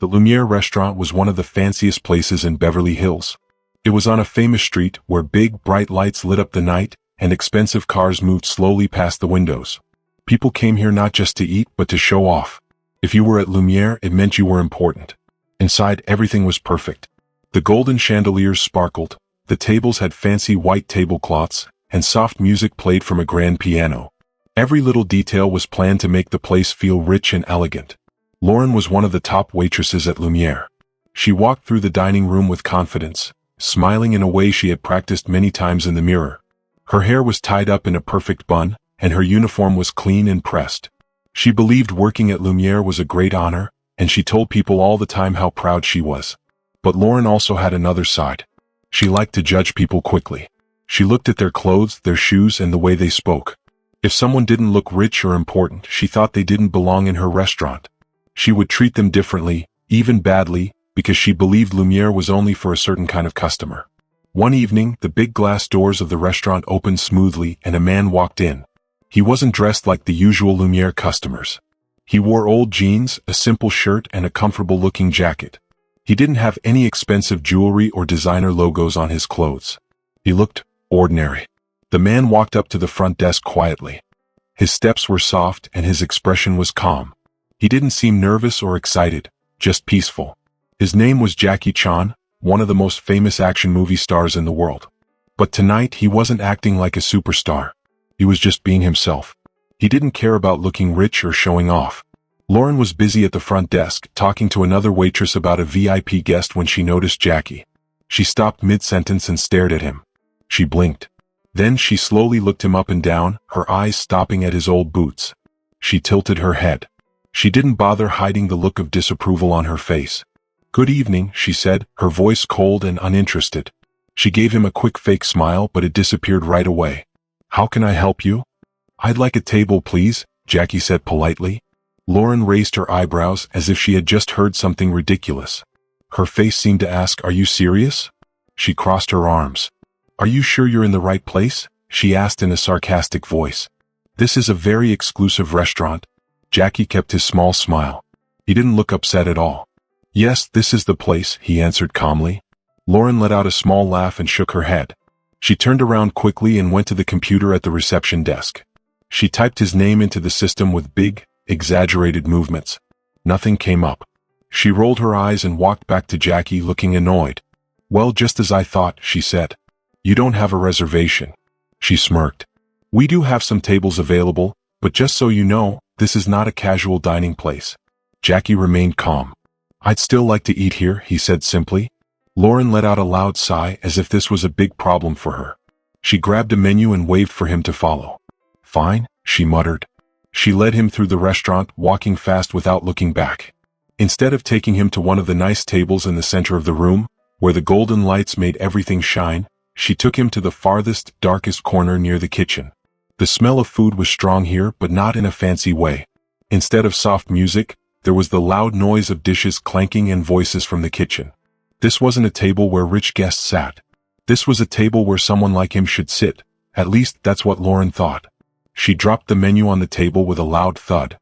The Lumiere restaurant was one of the fanciest places in Beverly Hills. It was on a famous street where big, bright lights lit up the night and expensive cars moved slowly past the windows. People came here not just to eat but to show off. If you were at Lumiere, it meant you were important. Inside, everything was perfect. The golden chandeliers sparkled, the tables had fancy white tablecloths, and soft music played from a grand piano. Every little detail was planned to make the place feel rich and elegant. Lauren was one of the top waitresses at Lumiere. She walked through the dining room with confidence, smiling in a way she had practiced many times in the mirror. Her hair was tied up in a perfect bun, and her uniform was clean and pressed. She believed working at Lumiere was a great honor, and she told people all the time how proud she was. But Lauren also had another side. She liked to judge people quickly. She looked at their clothes, their shoes, and the way they spoke. If someone didn't look rich or important, she thought they didn't belong in her restaurant. She would treat them differently, even badly, because she believed Lumiere was only for a certain kind of customer. One evening, the big glass doors of the restaurant opened smoothly and a man walked in. He wasn't dressed like the usual Lumiere customers. He wore old jeans, a simple shirt, and a comfortable-looking jacket. He didn't have any expensive jewelry or designer logos on his clothes. He looked ordinary. The man walked up to the front desk quietly. His steps were soft and his expression was calm. He didn't seem nervous or excited, just peaceful. His name was Jackie Chan, one of the most famous action movie stars in the world. But tonight he wasn't acting like a superstar. He was just being himself. He didn't care about looking rich or showing off. Lauren was busy at the front desk, talking to another waitress about a VIP guest when she noticed Jackie. She stopped mid-sentence and stared at him. She blinked. Then she slowly looked him up and down, her eyes stopping at his old boots. She tilted her head. She didn't bother hiding the look of disapproval on her face. "Good evening," she said, her voice cold and uninterested. She gave him a quick fake smile, but it disappeared right away. "How can I help you?" "I'd like a table, please," Jackie said politely. Lauren raised her eyebrows as if she had just heard something ridiculous. Her face seemed to ask, "Are you serious?" She crossed her arms. "Are you sure you're in the right place?" she asked in a sarcastic voice. "This is a very exclusive restaurant." Jackie kept his small smile. He didn't look upset at all. "Yes, this is the place," he answered calmly. Lauren let out a small laugh and shook her head. She turned around quickly and went to the computer at the reception desk. She typed his name into the system with big, exaggerated movements. Nothing came up. She rolled her eyes and walked back to Jackie looking annoyed. "Well, just as I thought," she said. "You don't have a reservation." She smirked. "We do have some tables available, but just so you know, this is not a casual dining place." Jackie remained calm. "I'd still like to eat here," he said simply. Lauren let out a loud sigh as if this was a big problem for her. She grabbed a menu and waved for him to follow. "Fine," she muttered. She led him through the restaurant, walking fast without looking back. Instead of taking him to one of the nice tables in the center of the room, where the golden lights made everything shine, she took him to the farthest, darkest corner near the kitchen. The smell of food was strong here, but not in a fancy way. Instead of soft music, there was the loud noise of dishes clanking and voices from the kitchen. This wasn't a table where rich guests sat. This was a table where someone like him should sit. At least that's what Lauren thought. She dropped the menu on the table with a loud thud.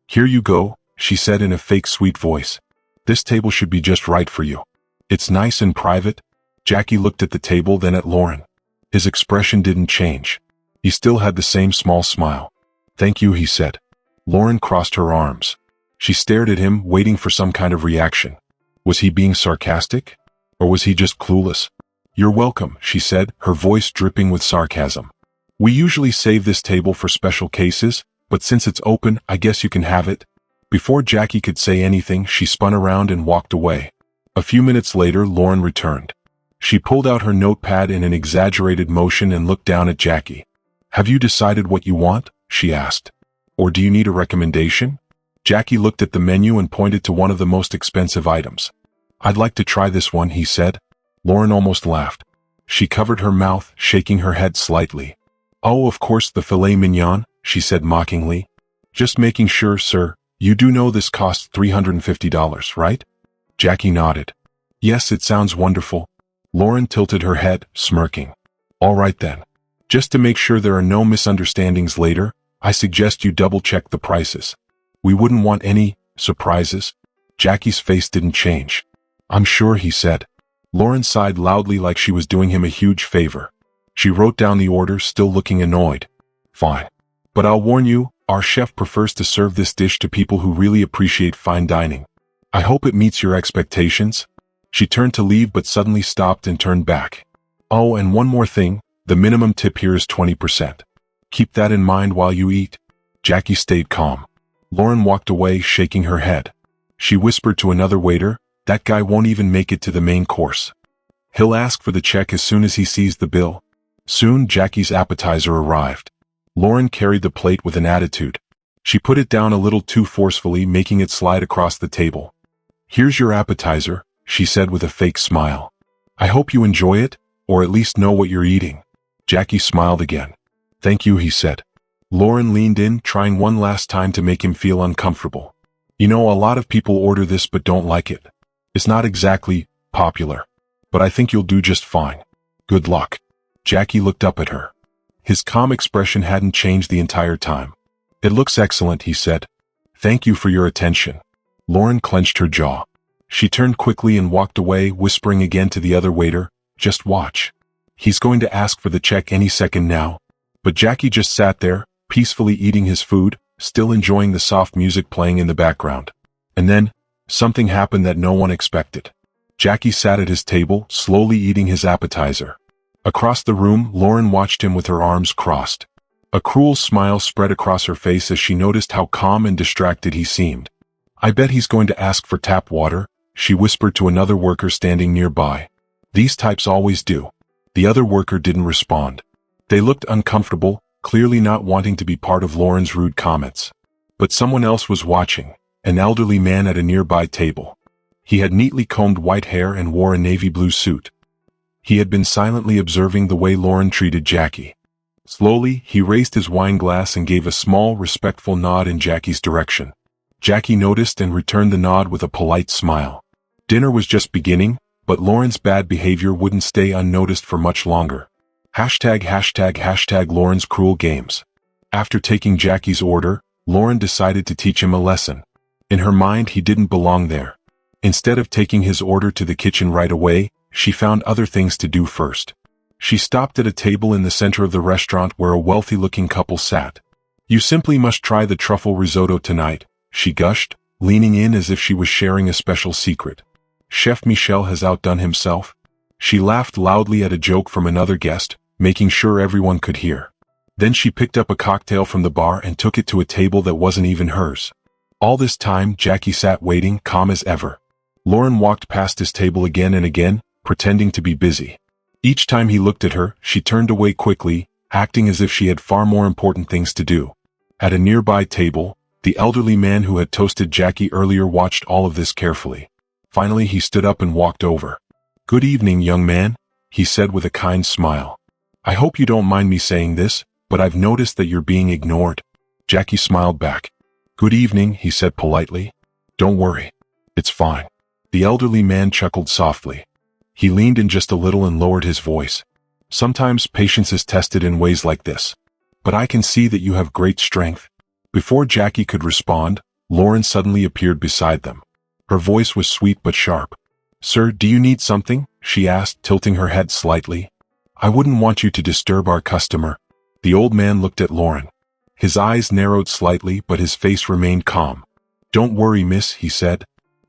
"Here you go," she said in a fake sweet voice. "This table should be just right for you. It's nice and private." Jackie looked at the table, then at Lauren. His expression didn't change. He still had the same small smile. "Thank you," he said. Lauren crossed her arms. She stared at him, waiting for some kind of reaction. Was he being sarcastic? Or was he just clueless? "You're welcome," she said, her voice dripping with sarcasm. "We usually save this table for special cases, but since it's open, I guess you can have it." Before Jackie could say anything, she spun around and walked away. A few minutes later, Lauren returned. She pulled out her notepad in an exaggerated motion and looked down at Jackie. "Have you decided what you want?" she asked. "Or do you need a recommendation?" Jackie looked at the menu and pointed to one of the most expensive items. "I'd like to try this one," he said. Lauren almost laughed. She covered her mouth, shaking her head slightly. "Oh, of course, the filet mignon," she said mockingly. "Just making sure, sir. You do know this costs $350, right?" Jackie nodded. "Yes, it sounds wonderful." Lauren tilted her head, smirking. "All right then. Just to make sure there are no misunderstandings later, I suggest you double-check the prices. We wouldn't want any surprises." Jackie's face didn't change. I'm sure, he said. Lauren sighed loudly like she was doing him a huge favor. She wrote down the order, still looking annoyed. Fine. But I'll warn you, our chef prefers to serve this dish to people who really appreciate fine dining. I hope it meets your expectations. She turned to leave but suddenly stopped and turned back. Oh, and one more thing, the minimum tip here is 20%. Keep that in mind while you eat. Jackie stayed calm. Lauren walked away, shaking her head. She whispered to another waiter, that guy won't even make it to the main course. He'll ask for the check as soon as he sees the bill. Soon Jackie's appetizer arrived. Lauren carried the plate with an attitude. She put it down a little too forcefully, making it slide across the table. Here's your appetizer, she said with a fake smile. I hope you enjoy it, or at least know what you're eating. Jackie smiled again. Thank you, he said. Lauren leaned in, trying one last time to make him feel uncomfortable. You know, a lot of people order this but don't like it. It's not exactly popular, but I think you'll do just fine. Good luck. Jackie looked up at her. His calm expression hadn't changed the entire time. It looks excellent, he said. Thank you for your attention. Lauren clenched her jaw. She turned quickly and walked away, whispering again to the other waiter, just watch. He's going to ask for the check any second now. But Jackie just sat there, peacefully eating his food, still enjoying the soft music playing in the background. And then, something happened that no one expected. Jackie sat at his table, slowly eating his appetizer. Across the room, Lauren watched him with her arms crossed. A cruel smile spread across her face as she noticed how calm and distracted he seemed. I bet he's going to ask for tap water, she whispered to another worker standing nearby. These types always do. The other worker didn't respond. They looked uncomfortable, clearly not wanting to be part of Lauren's rude comments. But someone else was watching, an elderly man at a nearby table. He had neatly combed white hair and wore a navy blue suit. He had been silently observing the way Lauren treated Jackie. Slowly, he raised his wine glass and gave a small, respectful nod in Jackie's direction. Jackie noticed and returned the nod with a polite smile. Dinner was just beginning, but Lauren's bad behavior wouldn't stay unnoticed for much longer. ### Lauren's cruel games. After taking Jackie's order, Lauren decided to teach him a lesson. In her mind, he didn't belong there. Instead of taking his order to the kitchen right away, she found other things to do first. She stopped at a table in the center of the restaurant where a wealthy-looking couple sat. You simply must try the truffle risotto tonight, she gushed, leaning in as if she was sharing a special secret. Chef Michel has outdone himself. She laughed loudly at a joke from another guest, making sure everyone could hear. Then she picked up a cocktail from the bar and took it to a table that wasn't even hers. All this time, Jackie sat waiting, calm as ever. Lauren walked past his table again and again, pretending to be busy. Each time he looked at her, she turned away quickly, acting as if she had far more important things to do. At a nearby table, the elderly man who had toasted Jackie earlier watched all of this carefully. Finally, he stood up and walked over. Good evening, young man, he said with a kind smile. I hope you don't mind me saying this, but I've noticed that you're being ignored. Jackie smiled back. Good evening, he said politely. Don't worry. It's fine. The elderly man chuckled softly. He leaned in just a little and lowered his voice. Sometimes patience is tested in ways like this. But I can see that you have great strength. Before Jackie could respond, Lauren suddenly appeared beside them. Her voice was sweet but sharp. Sir, do you need something? She asked, tilting her head slightly. I wouldn't want you to disturb our customer. The old man looked at Lauren. His eyes narrowed slightly, but his face remained calm. Don't worry, miss, he said.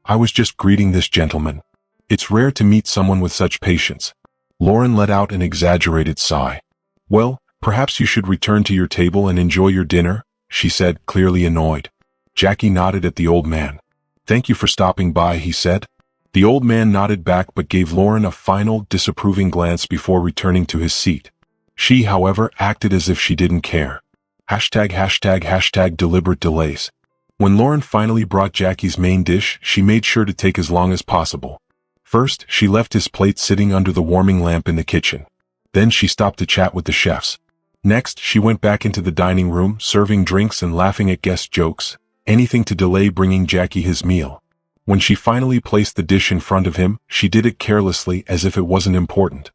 I was just greeting this gentleman. It's rare to meet someone with such patience. Lauren let out an exaggerated sigh. Well, perhaps you should return to your table and enjoy your dinner, she said, clearly annoyed. Jackie nodded at the old man. Thank you for stopping by, he said. The old man nodded back but gave Lauren a final, disapproving glance before returning to his seat. She, however, acted as if she didn't care. ### deliberate delays. When Lauren finally brought Jackie's main dish, she made sure to take as long as possible. First, she left his plate sitting under the warming lamp in the kitchen. Then she stopped to chat with the chefs. Next, she went back into the dining room, serving drinks and laughing at guest jokes, anything to delay bringing Jackie his meal. When she finally placed the dish in front of him, she did it carelessly as if it wasn't important.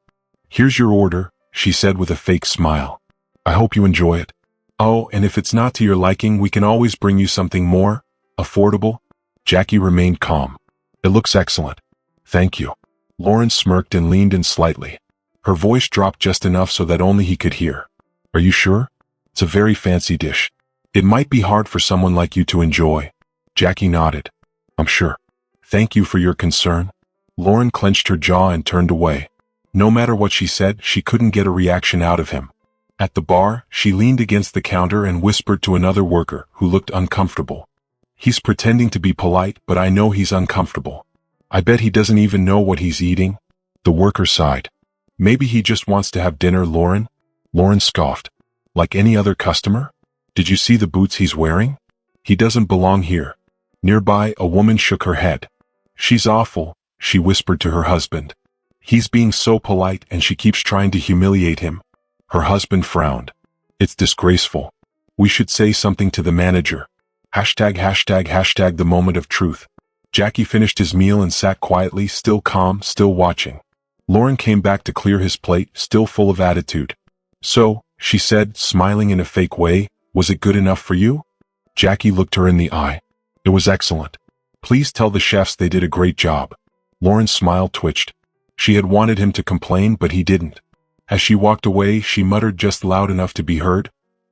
Here's your order, she said with a fake smile. I hope you enjoy it. Oh, and if it's not to your liking, we can always bring you something more affordable. Jackie remained calm. It looks excellent. Thank you. Lauren smirked and leaned in slightly. Her voice dropped just enough so that only he could hear. Are you sure? It's a very fancy dish. It might be hard for someone like you to enjoy. Jackie nodded. I'm sure. Thank you for your concern. Lauren clenched her jaw and turned away. No matter what she said, she couldn't get a reaction out of him. At the bar, she leaned against the counter and whispered to another worker who looked uncomfortable. He's pretending to be polite, but I know he's uncomfortable. I bet he doesn't even know what he's eating. The worker sighed. Maybe he just wants to have dinner, Lauren? Lauren scoffed. Like any other customer? Did you see the boots he's wearing? He doesn't belong here. Nearby, a woman shook her head. She's awful, she whispered to her husband. He's being so polite and she keeps trying to humiliate him. Her husband frowned. It's disgraceful. We should say something to the manager. #### the moment of truth. Jackie finished his meal and sat quietly, still calm, still watching. Lauren came back to clear his plate, still full of attitude. So, she said, smiling in a fake way, was it good enough for you? Jackie looked her in the eye. It was excellent. Please tell the chefs they did a great job. Lauren's smile twitched. She had wanted him to complain, but he didn't. As she walked away, she muttered just loud enough to be heard.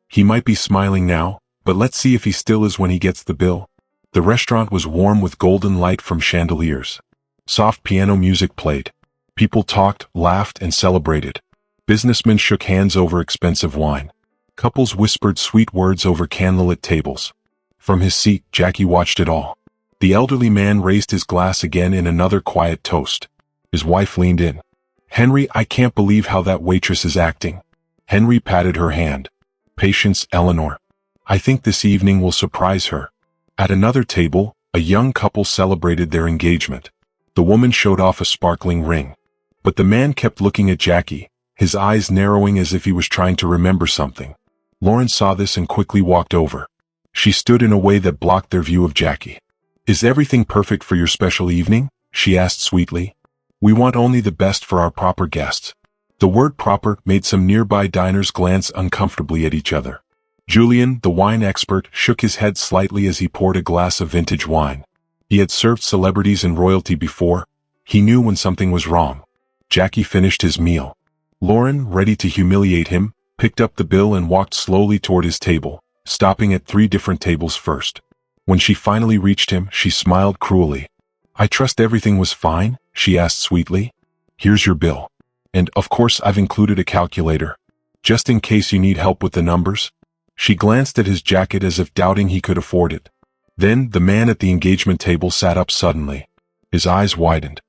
He might be smiling now, but let's see if he still is when he gets the bill. The restaurant was warm with golden light from chandeliers. Soft piano music played. People talked, laughed, and celebrated. Businessmen shook hands over expensive wine. Couples whispered sweet words over candlelit tables. From his seat, Jackie watched it all. The elderly man raised his glass again in another quiet toast. His wife leaned in. Henry, I can't believe how that waitress is acting. Henry patted her hand. Patience, Eleanor. I think this evening will surprise her. At another table, a young couple celebrated their engagement. The woman showed off a sparkling ring. But the man kept looking at Jackie, his eyes narrowing as if he was trying to remember something. Lauren saw this and quickly walked over. She stood in a way that blocked their view of Jackie. Is everything perfect for your special evening? She asked sweetly. We want only the best for our proper guests. The word proper made some nearby diners glance uncomfortably at each other. Julian, the wine expert, shook his head slightly as he poured a glass of vintage wine. He had served celebrities and royalty before. He knew when something was wrong. Jackie finished his meal. Lauren, ready to humiliate him, picked up the bill and walked slowly toward his table, stopping at 3 different tables first. When she finally reached him, she smiled cruelly. I trust everything was fine, she asked sweetly. Here's your bill. And, of course, I've included a calculator. Just in case you need help with the numbers. She glanced at his jacket as if doubting he could afford it. Then, the man at the engagement table sat up suddenly. His eyes widened.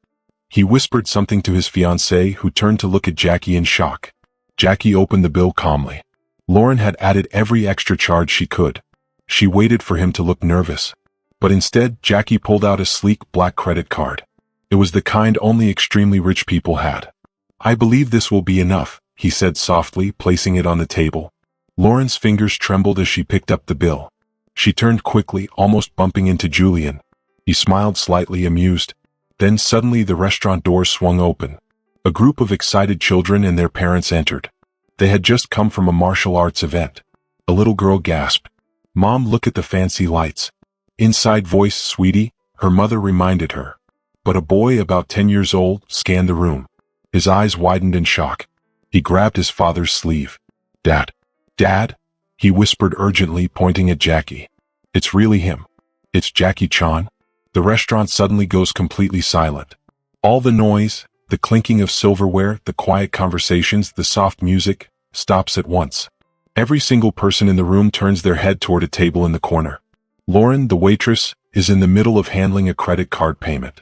He whispered something to his fiancée, who turned to look at Jackie in shock. Jackie opened the bill calmly. Lauren had added every extra charge she could. She waited for him to look nervous. But instead, Jackie pulled out a sleek black credit card. It was the kind only extremely rich people had. I believe this will be enough, he said softly, placing it on the table. Lauren's fingers trembled as she picked up the bill. She turned quickly, almost bumping into Julian. He smiled slightly amused. Then suddenly the restaurant doors swung open. A group of excited children and their parents entered. They had just come from a martial arts event. A little girl gasped. Mom, look at the fancy lights. Inside voice, sweetie, her mother reminded her. But a boy about 10 years old scanned the room. His eyes widened in shock. He grabbed his father's sleeve. Dad. Dad? He whispered urgently, pointing at Jackie. It's really him. It's Jackie Chan. The restaurant suddenly goes completely silent. All the noise, the clinking of silverware, the quiet conversations, the soft music, stops at once. Every single person in the room turns their head toward a table in the corner. Lauren, the waitress, is in the middle of handling a credit card payment.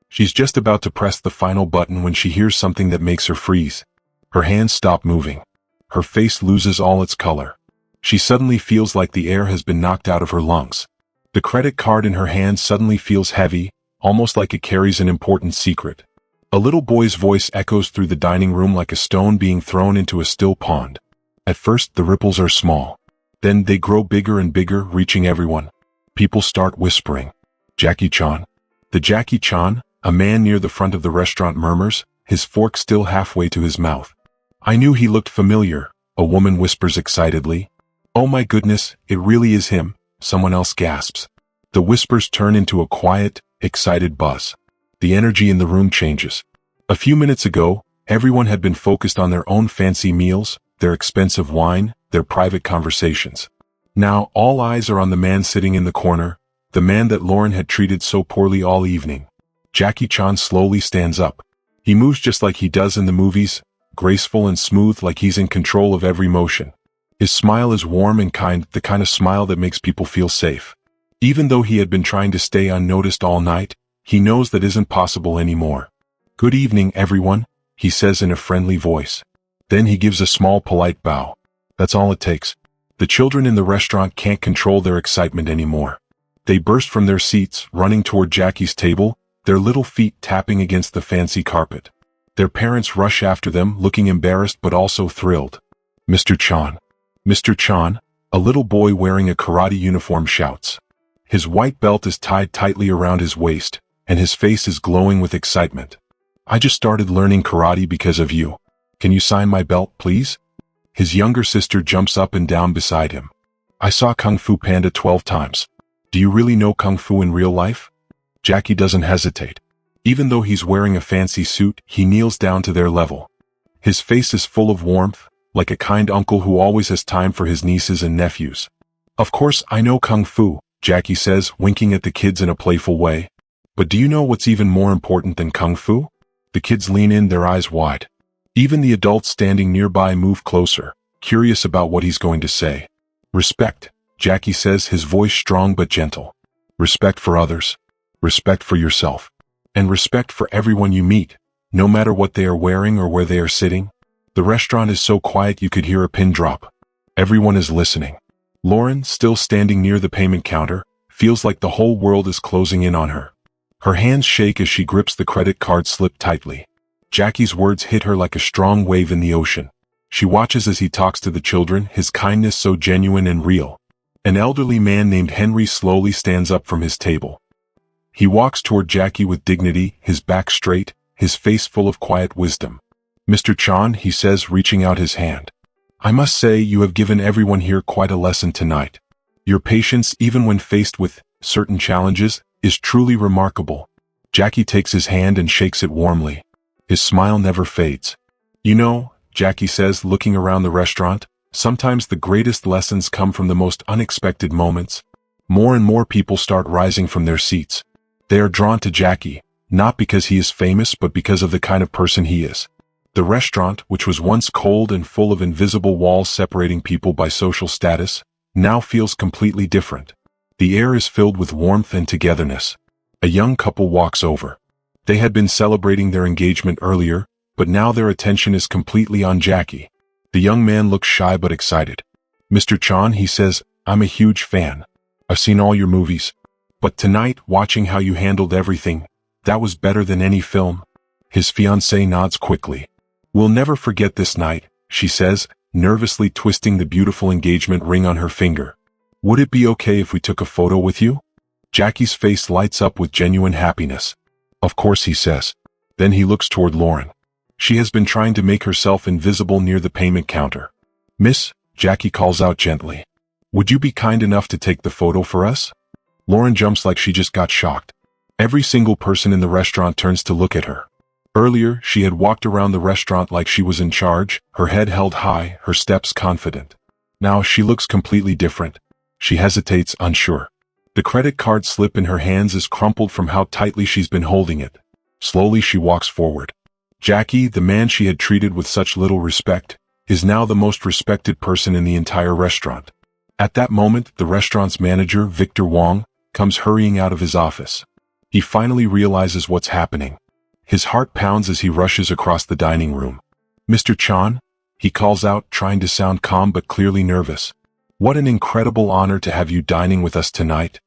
She's just about to press the final button when she hears something that makes her freeze. Her hands stop moving. Her face loses all its color. She suddenly feels like the air has been knocked out of her lungs. The credit card in her hand suddenly feels heavy, almost like it carries an important secret. A little boy's voice echoes through the dining room like a stone being thrown into a still pond. At first, the ripples are small. Then they grow bigger and bigger, reaching everyone. People start whispering. Jackie Chan. The Jackie Chan, a man near the front of the restaurant murmurs, his fork still halfway to his mouth. I knew he looked familiar, a woman whispers excitedly. Oh my goodness, it really is him, someone else gasps. The whispers turn into a quiet, excited buzz. The energy in the room changes. A few minutes ago, everyone had been focused on their own fancy meals, their expensive wine, their private conversations. Now, all eyes are on the man sitting in the corner, the man that Lauren had treated so poorly all evening. Jackie Chan slowly stands up. He moves just like he does in the movies, graceful and smooth like he's in control of every motion. His smile is warm and kind, the kind of smile that makes people feel safe. Even though he had been trying to stay unnoticed all night, he knows that isn't possible anymore. "Good evening, everyone," he says in a friendly voice. Then he gives a small polite bow. That's all it takes. The children in the restaurant can't control their excitement anymore. They burst from their seats, running toward Jackie's table, their little feet tapping against the fancy carpet. Their parents rush after them, looking embarrassed but also thrilled. "Mr. Chan. Mr. Chan," a little boy wearing a karate uniform shouts. His white belt is tied tightly around his waist, and his face is glowing with excitement. "I just started learning karate because of you. Can you sign my belt, please?" His younger sister jumps up and down beside him. "I saw Kung Fu Panda 12 times. Do you really know Kung Fu in real life?" Jackie doesn't hesitate. Even though he's wearing a fancy suit, he kneels down to their level. His face is full of warmth, like a kind uncle who always has time for his nieces and nephews. "Of course I know Kung Fu," Jackie says, winking at the kids in a playful way. "But do you know what's even more important than Kung Fu?" The kids lean in, their eyes wide. Even the adults standing nearby move closer, curious about what he's going to say. "Respect," Jackie says, his voice strong but gentle. "Respect for others. Respect for yourself. And respect for everyone you meet, no matter what they are wearing or where they are sitting." The restaurant is so quiet you could hear a pin drop. Everyone is listening. Lauren, still standing near the payment counter, feels like the whole world is closing in on her. Her hands shake as she grips the credit card slip tightly. Jackie's words hit her like a strong wave in the ocean. She watches as he talks to the children, his kindness so genuine and real. An elderly man named Henry slowly stands up from his table. He walks toward Jackie with dignity, his back straight, his face full of quiet wisdom. "Mr. Chan," he says, reaching out his hand. "I must say you have given everyone here quite a lesson tonight. Your patience, even when faced with certain challenges, is truly remarkable." Jackie takes his hand and shakes it warmly. His smile never fades. "You know," Jackie says, looking around the restaurant, "sometimes the greatest lessons come from the most unexpected moments." More and more people start rising from their seats. They are drawn to Jackie, not because he is famous but because of the kind of person he is. The restaurant, which was once cold and full of invisible walls separating people by social status, now feels completely different. The air is filled with warmth and togetherness. A young couple walks over. They had been celebrating their engagement earlier, but now their attention is completely on Jackie. The young man looks shy but excited. "Mr. Chan," he says, "I'm a huge fan. I've seen all your movies. But tonight, watching how you handled everything, that was better than any film." His fiancée nods quickly. "We'll never forget this night," she says, nervously twisting the beautiful engagement ring on her finger. "Would it be okay if we took a photo with you?" Jackie's face lights up with genuine happiness. "Of course," he says. Then he looks toward Lauren. She has been trying to make herself invisible near the payment counter. "Miss," Jackie calls out gently, "would you be kind enough to take the photo for us?" Lauren jumps like she just got shocked. Every single person in the restaurant turns to look at her. Earlier, she had walked around the restaurant like she was in charge, her head held high, her steps confident. Now she looks completely different. She hesitates, unsure. The credit card slip in her hands is crumpled from how tightly she's been holding it. Slowly she walks forward. Jackie, the man she had treated with such little respect, is now the most respected person in the entire restaurant. At that moment, the restaurant's manager, Victor Wong, comes hurrying out of his office. He finally realizes what's happening. His heart pounds as he rushes across the dining room. "Mr. Chan?" he calls out, trying to sound calm but clearly nervous. "What an incredible honor to have you dining with us tonight."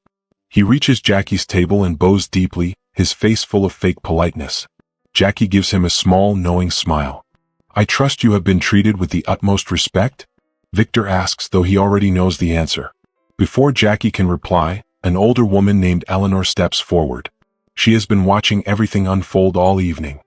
He reaches Jackie's table and bows deeply, his face full of fake politeness. Jackie gives him a small, knowing smile. "I trust you have been treated with the utmost respect?" Victor asks, though he already knows the answer. Before Jackie can reply, an older woman named Eleanor steps forward. She has been watching everything unfold all evening.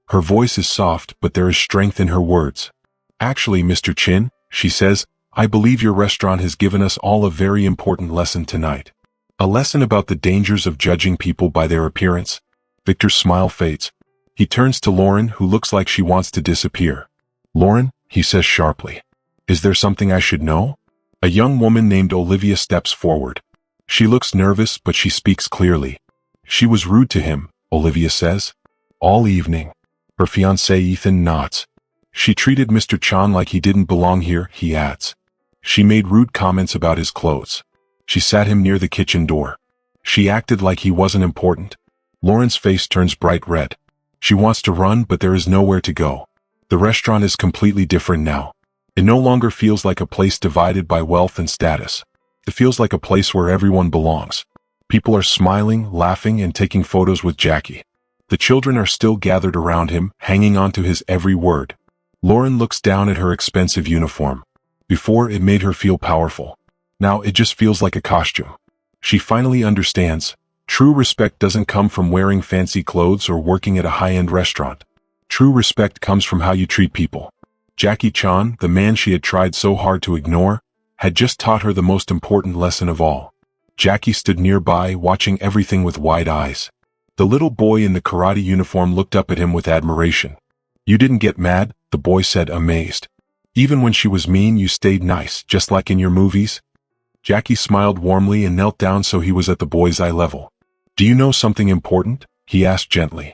Her voice is soft, but there is strength in her words. "Actually, Mr. Chin," she says, "I believe your restaurant has given us all a very important lesson tonight. A lesson about the dangers of judging people by their appearance. Victor's smile fades. He turns to Lauren, who looks like she wants to disappear. Lauren, he says sharply. Is there something I should know? A young woman named Olivia steps forward. She looks nervous, but she speaks clearly. She was rude to him, Olivia says. All evening. Her fiancé Ethan nods. She treated Mr. Chan like he didn't belong here, he adds. She made rude comments about his clothes. She sat him near the kitchen door. She acted like he wasn't important. Lauren's face turns bright red. She wants to run, but there is nowhere to go. The restaurant is completely different now. It no longer feels like a place divided by wealth and status. It feels like a place where everyone belongs. People are smiling, laughing, and taking photos with Jackie. The children are still gathered around him, hanging on to his every word. Lauren looks down at her expensive uniform. Before, it made her feel powerful. Now it just feels like a costume. She finally understands. True respect doesn't come from wearing fancy clothes or working at a high-end restaurant. True respect comes from how you treat people. Jackie Chan, the man she had tried so hard to ignore, had just taught her the most important lesson of all. Jackie stood nearby, watching everything with wide eyes. The little boy in the karate uniform looked up at him with admiration. You didn't get mad, the boy said, amazed. Even when she was mean, you stayed nice, just like in your movies. Jackie smiled warmly and knelt down so he was at the boy's eye level. Do you know something important? He asked gently.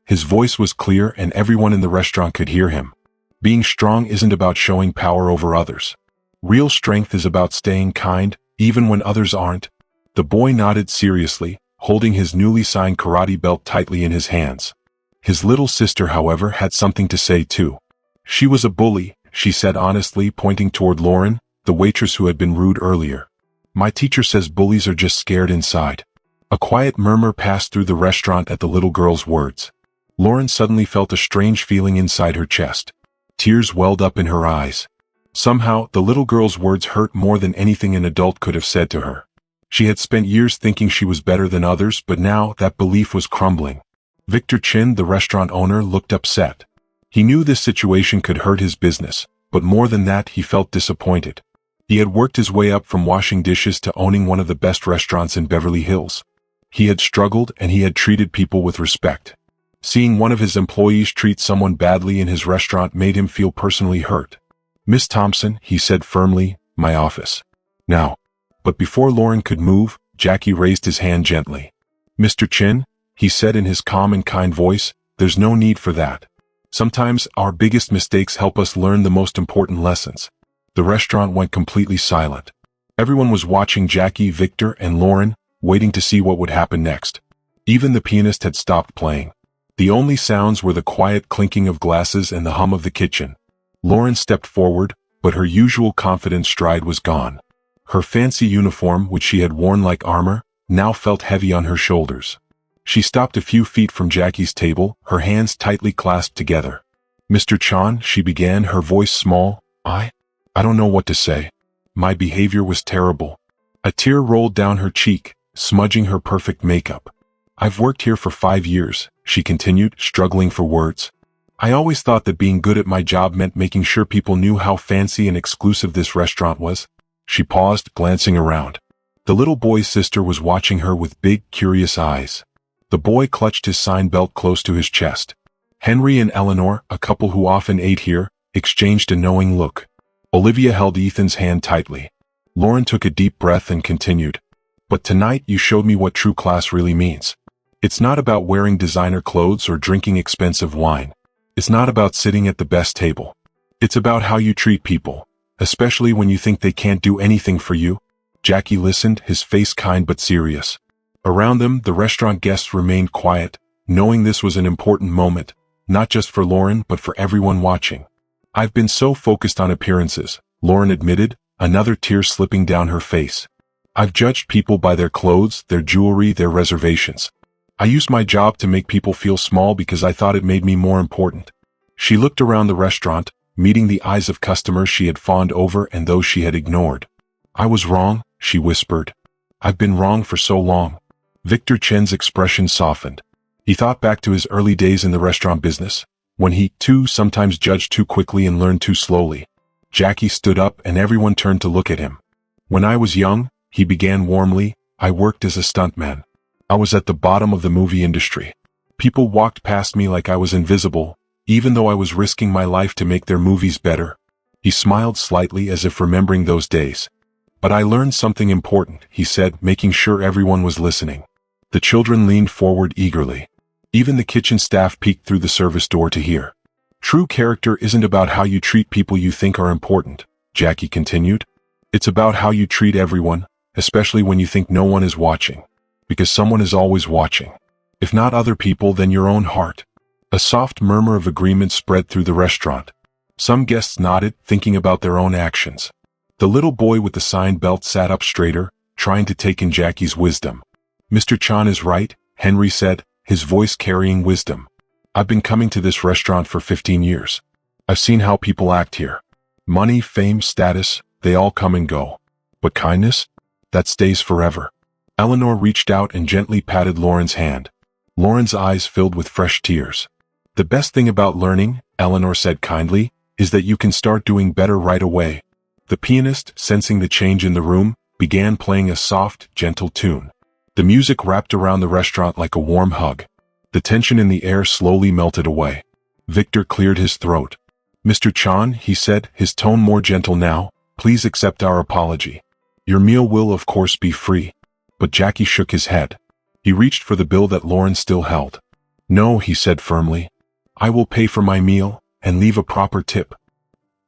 His voice was clear and everyone in the restaurant could hear him. Being strong isn't about showing power over others. Real strength is about staying kind, even when others aren't. The boy nodded seriously, holding his newly signed karate belt tightly in his hands. His little sister, however, had something to say too. She was a bully, she said honestly, pointing toward Lauren, the waitress who had been rude earlier. My teacher says bullies are just scared inside. A quiet murmur passed through the restaurant at the little girl's words. Lauren suddenly felt a strange feeling inside her chest. Tears welled up in her eyes. Somehow, the little girl's words hurt more than anything an adult could have said to her. She had spent years thinking she was better than others, but now that belief was crumbling. Victor Chin, the restaurant owner, looked upset. He knew this situation could hurt his business, but more than that, he felt disappointed. He had worked his way up from washing dishes to owning one of the best restaurants in Beverly Hills. He had struggled and he had treated people with respect. Seeing one of his employees treat someone badly in his restaurant made him feel personally hurt. Miss Thompson, he said firmly, my office. Now. But before Lauren could move, Jackie raised his hand gently. Mr. Chin, he said in his calm and kind voice, there's no need for that. Sometimes our biggest mistakes help us learn the most important lessons. The restaurant went completely silent. Everyone was watching Jackie, Victor, and Lauren, waiting to see what would happen next. Even the pianist had stopped playing. The only sounds were the quiet clinking of glasses and the hum of the kitchen. Lauren stepped forward, but her usual confident stride was gone. Her fancy uniform, which she had worn like armor, now felt heavy on her shoulders. She stopped a few feet from Jackie's table, her hands tightly clasped together. Mr. Chan, she began, her voice small. I don't know what to say. My behavior was terrible. A tear rolled down her cheek, smudging her perfect makeup. I've worked here for 5 years, she continued, struggling for words. I always thought that being good at my job meant making sure people knew how fancy and exclusive this restaurant was. She paused, glancing around. The little boy's sister was watching her with big, curious eyes. The boy clutched his sign belt close to his chest. Henry and Eleanor, a couple who often ate here, exchanged a knowing look. Olivia held Ethan's hand tightly. Lauren took a deep breath and continued. But tonight you showed me what true class really means. It's not about wearing designer clothes or drinking expensive wine. It's not about sitting at the best table. It's about how you treat people, especially when you think they can't do anything for you. Jackie listened, his face kind but serious. Around them, the restaurant guests remained quiet, knowing this was an important moment, not just for Lauren but for everyone watching. I've been so focused on appearances, Lauren admitted, another tear slipping down her face. I've judged people by their clothes, their jewelry, their reservations. I used my job to make people feel small because I thought it made me more important. She looked around the restaurant, meeting the eyes of customers she had fawned over and those she had ignored. I was wrong, she whispered. I've been wrong for so long. Victor Chen's expression softened. He thought back to his early days in the restaurant business, when he, too, sometimes judged too quickly and learned too slowly. Jackie stood up and everyone turned to look at him. When I was young, he began warmly, I worked as a stuntman. I was at the bottom of the movie industry. People walked past me like I was invisible, even though I was risking my life to make their movies better. He smiled slightly as if remembering those days. But I learned something important, he said, making sure everyone was listening. The children leaned forward eagerly. Even the kitchen staff peeked through the service door to hear. True character isn't about how you treat people you think are important, Jackie continued. It's about how you treat everyone, especially when you think no one is watching. Because someone is always watching. If not other people, then your own heart. A soft murmur of agreement spread through the restaurant. Some guests nodded, thinking about their own actions. The little boy with the sign belt sat up straighter, trying to take in Jackie's wisdom. Mr. Chan is right, Henry said, his voice carrying wisdom. I've been coming to this restaurant for 15 years. I've seen how people act here. Money, fame, status, they all come and go. But kindness? That stays forever. Eleanor reached out and gently patted Lauren's hand. Lauren's eyes filled with fresh tears. The best thing about learning, Eleanor said kindly, is that you can start doing better right away. The pianist, sensing the change in the room, began playing a soft, gentle tune. The music wrapped around the restaurant like a warm hug. The tension in the air slowly melted away. Victor cleared his throat. Mr. Chan, he said, his tone more gentle now, please accept our apology. Your meal will of course be free. But Jackie shook his head. He reached for the bill that Lauren still held. No, he said firmly. I will pay for my meal, and leave a proper tip.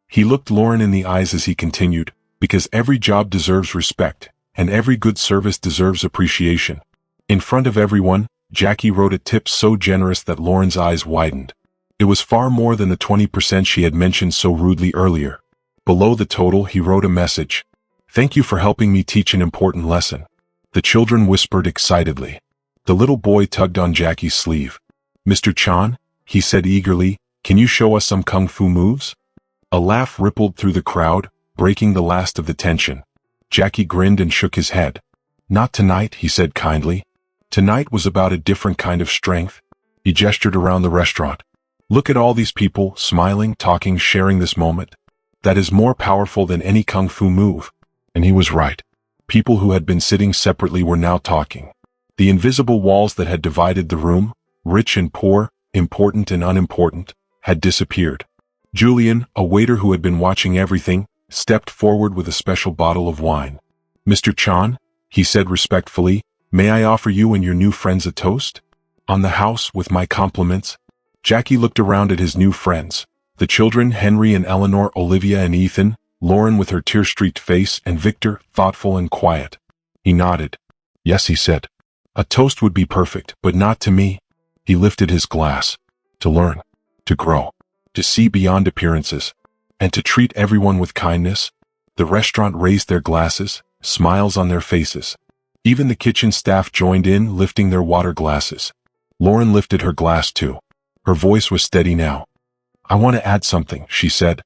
He looked Lauren in the eyes as he continued, because every job deserves respect, and every good service deserves appreciation. In front of everyone, Jackie wrote a tip so generous that Lauren's eyes widened. It was far more than the 20% she had mentioned so rudely earlier. Below the total, he wrote a message. Thank you for helping me teach an important lesson. The children whispered excitedly. The little boy tugged on Jackie's sleeve. Mr. Chan, he said eagerly, can you show us some kung fu moves? A laugh rippled through the crowd, breaking the last of the tension. Jackie grinned and shook his head. Not tonight, he said kindly. Tonight was about a different kind of strength. He gestured around the restaurant. Look at all these people, smiling, talking, sharing this moment. That is more powerful than any kung fu move. And he was right. People who had been sitting separately were now talking. The invisible walls that had divided the room, rich and poor, important and unimportant, had disappeared. Julian, a waiter who had been watching everything, stepped forward with a special bottle of wine. Mr. Chan, he said respectfully, may I offer you and your new friends a toast? On the house, with my compliments. Jackie looked around at his new friends. The children, Henry and Eleanor, Olivia and Ethan, Lauren with her tear-streaked face, and Victor, thoughtful and quiet. He nodded. Yes, he said. A toast would be perfect, but not to me. He lifted his glass. To learn. To grow. To see beyond appearances. And to treat everyone with kindness. The restaurant raised their glasses, smiles on their faces. Even the kitchen staff joined in, lifting their water glasses. Lauren lifted her glass too. Her voice was steady now. I want to add something, she said.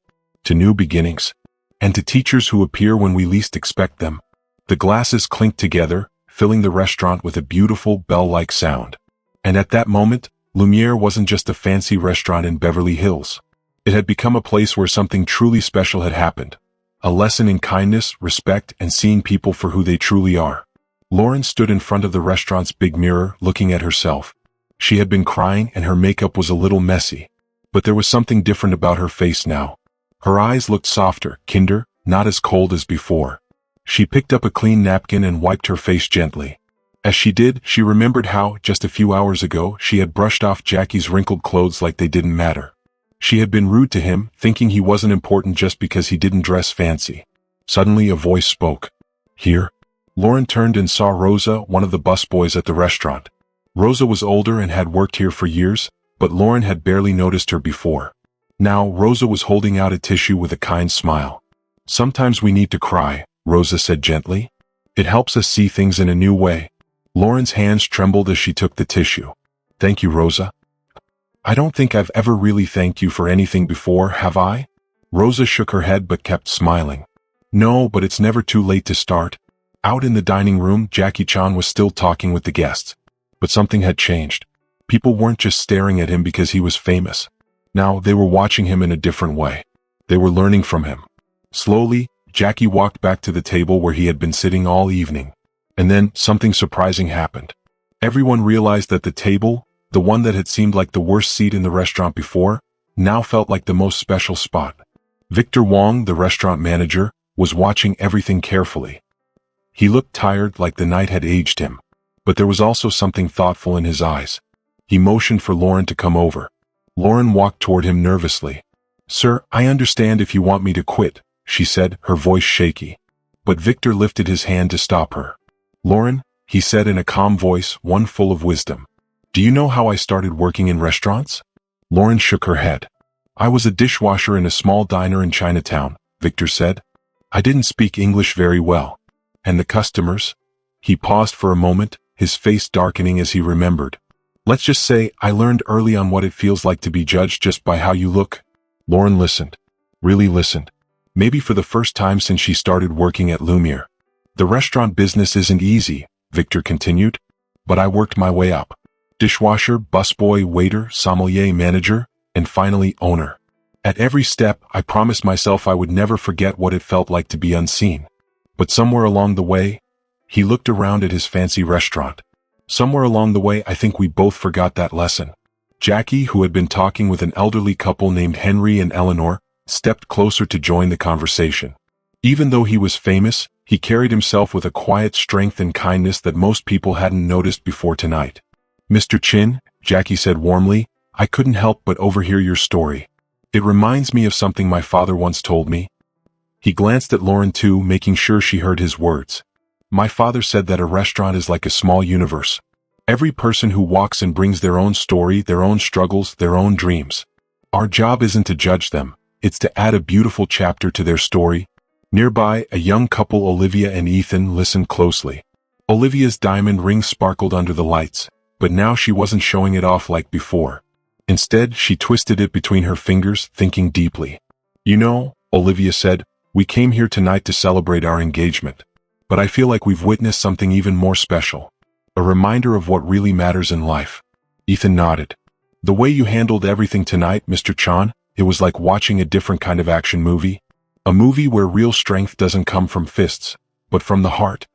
To new beginnings. And to teachers who appear when we least expect them. The glasses clinked together, filling the restaurant with a beautiful bell-like sound. And at that moment, Lumiere wasn't just a fancy restaurant in Beverly Hills. It had become a place where something truly special had happened. A lesson in kindness, respect, and seeing people for who they truly are. Lauren stood in front of the restaurant's big mirror, looking at herself. She had been crying and her makeup was a little messy. But there was something different about her face now. Her eyes looked softer, kinder, not as cold as before. She picked up a clean napkin and wiped her face gently. As she did, she remembered how, just a few hours ago, she had brushed off Jackie's wrinkled clothes like they didn't matter. She had been rude to him, thinking he wasn't important just because he didn't dress fancy. Suddenly a voice spoke. Here? Lauren turned and saw Rosa, one of the busboys at the restaurant. Rosa was older and had worked here for years, but Lauren had barely noticed her before. Now, Rosa was holding out a tissue with a kind smile. Sometimes we need to cry, Rosa said gently. It helps us see things in a new way. Lauren's hands trembled as she took the tissue. Thank you, Rosa. I don't think I've ever really thanked you for anything before, have I? Rosa shook her head but kept smiling. No, but it's never too late to start. Out in the dining room, Jackie Chan was still talking with the guests. But something had changed. People weren't just staring at him because he was famous. Now they were watching him in a different way. They were learning from him. Slowly, Jackie walked back to the table where he had been sitting all evening. And then, something surprising happened. Everyone realized that the table, the one that had seemed like the worst seat in the restaurant before, now felt like the most special spot. Victor Wong, the restaurant manager, was watching everything carefully. He looked tired, like the night had aged him. But there was also something thoughtful in his eyes. He motioned for Lauren to come over. Lauren walked toward him nervously. "Sir, I understand if you want me to quit," she said, her voice shaky. But Victor lifted his hand to stop her. "Lauren," he said in a calm voice, one full of wisdom. "Do you know how I started working in restaurants?" Lauren shook her head. "I was a dishwasher in a small diner in Chinatown," Victor said. "I didn't speak English very well. And the customers?" He paused for a moment, his face darkening as he remembered. "Let's just say I learned early on what it feels like to be judged just by how you look." Lauren listened. Really listened. Maybe for the first time since she started working at Lumiere. "The restaurant business isn't easy," Victor continued. "But I worked my way up. Dishwasher, busboy, waiter, sommelier, manager, and finally owner. At every step, I promised myself I would never forget what it felt like to be unseen. But somewhere along the way," he looked around at his fancy restaurant. "Somewhere along the way I think we both forgot that lesson." Jackie, who had been talking with an elderly couple named Henry and Eleanor, stepped closer to join the conversation. Even though he was famous, he carried himself with a quiet strength and kindness that most people hadn't noticed before tonight. "Mr. Chin," Jackie said warmly, "I couldn't help but overhear your story. It reminds me of something my father once told me." He glanced at Lauren too, making sure she heard his words. "My father said that a restaurant is like a small universe. Every person who walks in brings their own story, their own struggles, their own dreams. Our job isn't to judge them, it's to add a beautiful chapter to their story." Nearby, a young couple, Olivia and Ethan, listened closely. Olivia's diamond ring sparkled under the lights, but now she wasn't showing it off like before. Instead, she twisted it between her fingers, thinking deeply. "You know," Olivia said, "we came here tonight to celebrate our engagement. But I feel like we've witnessed something even more special. A reminder of what really matters in life." Ethan nodded. "The way you handled everything tonight, Mr. Chan, it was like watching a different kind of action movie. A movie where real strength doesn't come from fists, but from the heart."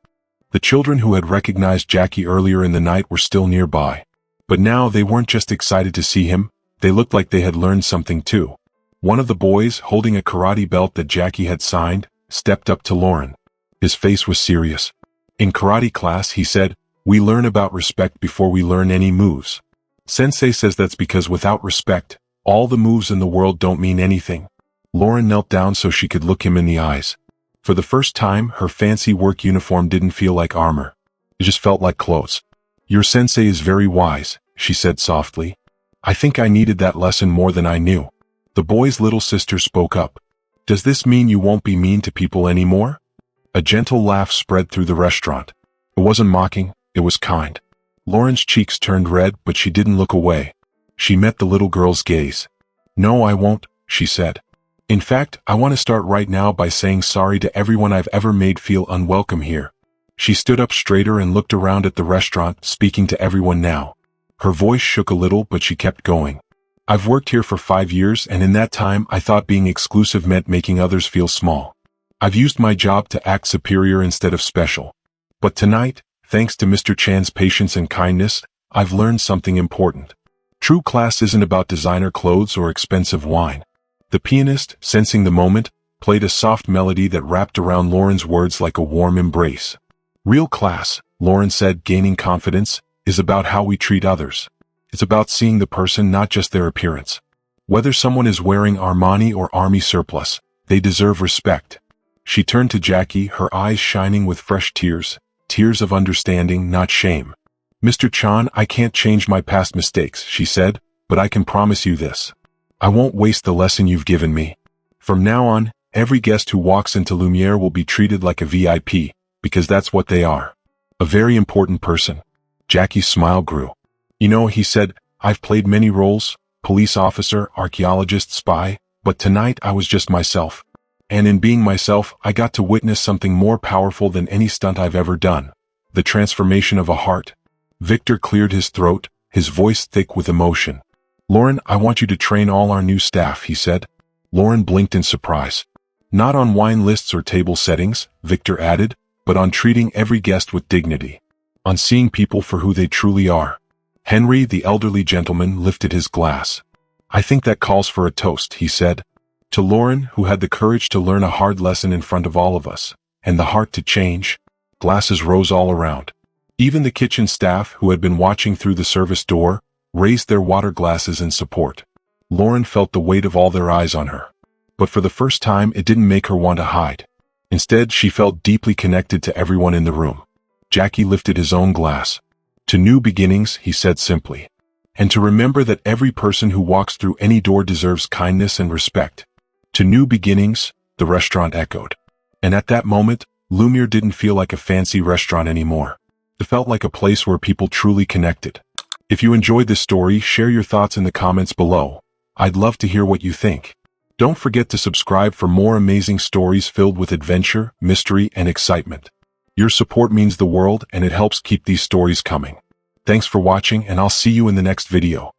The children who had recognized Jackie earlier in the night were still nearby. But now they weren't just excited to see him, they looked like they had learned something too. One of the boys, holding a karate belt that Jackie had signed, stepped up to Lauren. His face was serious. "In karate class," he said, "we learn about respect before we learn any moves. Sensei says that's because without respect, all the moves in the world don't mean anything." Lauren knelt down so she could look him in the eyes. For the first time, her fancy work uniform didn't feel like armor. It just felt like clothes. "Your sensei is very wise," she said softly. "I think I needed that lesson more than I knew." The boy's little sister spoke up. "Does this mean you won't be mean to people anymore?" A gentle laugh spread through the restaurant. It wasn't mocking, it was kind. Lauren's cheeks turned red, but she didn't look away. She met the little girl's gaze. "No, I won't," she said. "In fact, I want to start right now by saying sorry to everyone I've ever made feel unwelcome here." She stood up straighter and looked around at the restaurant, speaking to everyone now. Her voice shook a little, but she kept going. "I've worked here for 5 years, and in that time I thought being exclusive meant making others feel small. I've used my job to act superior instead of special. But tonight, thanks to Mr. Chan's patience and kindness, I've learned something important. True class isn't about designer clothes or expensive wine." The pianist, sensing the moment, played a soft melody that wrapped around Lauren's words like a warm embrace. "Real class," Lauren said, gaining confidence, "is about how we treat others. It's about seeing the person, not just their appearance. Whether someone is wearing Armani or army surplus, they deserve respect." She turned to Jackie, her eyes shining with fresh tears, tears of understanding, not shame. "Mr. Chan, I can't change my past mistakes," she said, "but I can promise you this. I won't waste the lesson you've given me. From now on, every guest who walks into Lumiere will be treated like a VIP, because that's what they are. A very important person." Jackie's smile grew. "You know," he said, "I've played many roles, police officer, archaeologist, spy, but tonight I was just myself. And in being myself, I got to witness something more powerful than any stunt I've ever done. The transformation of a heart." Victor cleared his throat, his voice thick with emotion. "Lauren, I want you to train all our new staff," he said. Lauren blinked in surprise. "Not on wine lists or table settings," Victor added, but on treating every guest with dignity, on seeing people for who they truly are. Henry, the elderly gentleman, lifted his glass. "I think that calls for a toast," he said. "To Lauren, who had the courage to learn a hard lesson in front of all of us, and the heart to change." Glasses rose all around. Even the kitchen staff, who had been watching through the service door, raised their water glasses in support. Lauren felt the weight of all their eyes on her. But for the first time, it didn't make her want to hide. Instead, she felt deeply connected to everyone in the room. Jackie lifted his own glass. "To new beginnings," he said simply. "And to remember that every person who walks through any door deserves kindness and respect." "To new beginnings," the restaurant echoed. And at that moment, Lumiere didn't feel like a fancy restaurant anymore. It felt like a place where people truly connected. If you enjoyed this story, share your thoughts in the comments below. I'd love to hear what you think. Don't forget to subscribe for more amazing stories filled with adventure, mystery, and excitement. Your support means the world, and it helps keep these stories coming. Thanks for watching, and I'll see you in the next video.